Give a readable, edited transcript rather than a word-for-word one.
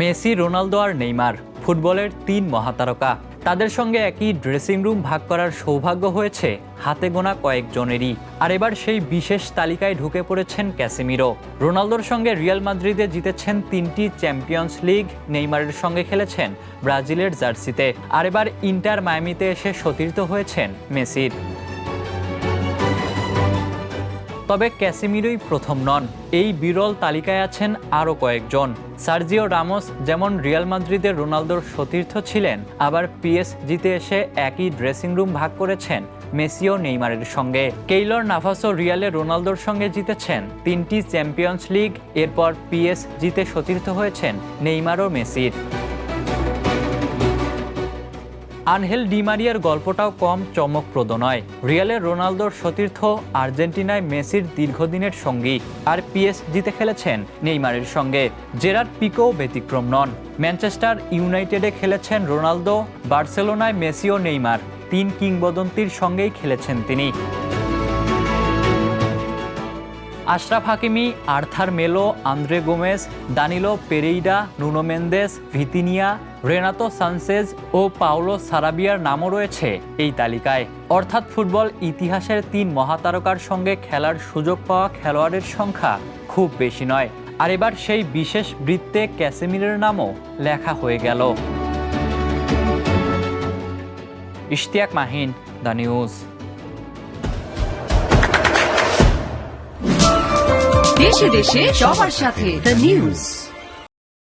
Messi, Ronaldo আর Neymar ফুটবলের তিন মহাতারকা। তাদের সঙ্গে একই ড্রেসিং রুম ভাগ করার সৌভাগ্য হয়েছে হাতে গোনা কয়েকজনেরই। আর এবার সেই বিশেষ তালিকায় ঢুকে পড়েছেন ক্যাসেমিরো। রোনালদোর সঙ্গে রিয়াল মাদ্রিদে জিতেছেন 3টি চ্যাম্পিয়ন্স লিগ, নেইমারের সঙ্গে খেলেছেন ব্রাজিলের জার্সিতে, আর এবার ইন্টার মায়ামিতে এসে সতীর্থ হয়েছেন মেসির। তবে ক্যাসেমিরোই প্রথম নন, এই বিরল তালিকায় আছেন আরও কয়েকজন। সার্জিও রামোস যেমন রিয়াল মাদ্রিদের রোনালদোর সতীর্থ ছিলেন, আবার পিএসজিতে এসে একই ড্রেসিং রুম ভাগ করেছেন মেসি ও নেইমারের সঙ্গে। কেইলর নাভাসও রিয়ালে রোনালদোর সঙ্গে জিতেছেন 3টি চ্যাম্পিয়ন্স লিগ, এরপর পিএসজিতে সতীর্থ হয়েছেন নেইমার ও মেসির। আনহেল ডি মারিয়ার গল্পটাও কম চমকপ্রদ নয়। রিয়ালের রোনালদোর সতীর্থ, আর্জেন্টিনায় মেসির দীর্ঘদিনের সঙ্গী, আর পিএসজিতে খেলেছেন নেইমারের সঙ্গে। জেরার্ড পিকেও ব্যতিক্রম নন। ম্যানচেস্টার ইউনাইটেডে খেলেছেন রোনালদো, বার্সেলোনায় মেসি ও নেইমার, 3 কিংবদন্তির সঙ্গেই খেলেছেন তিনি। Achraf Hakimi, Arthur Melo, Andre Gomes, Danilo Pereira, Nuno Mendes, Vitinha, Renato Sanches ও পাওলো সারাবিয়ার নামও রয়েছে এই তালিকায়। অর্থাৎ ফুটবল ইতিহাসের 3 মহাতারকার সঙ্গে খেলার সুযোগ পাওয়া খেলোয়াড়ের সংখ্যা খুব বেশি নয়। আর এবার সেই বিশেষ বৃত্তে ক্যাসেমিরোর নামও লেখা হয়ে গেল। Ishtiaq Mahin, the news. দেশে দেশে সবার সাথে দ্য নিউজ।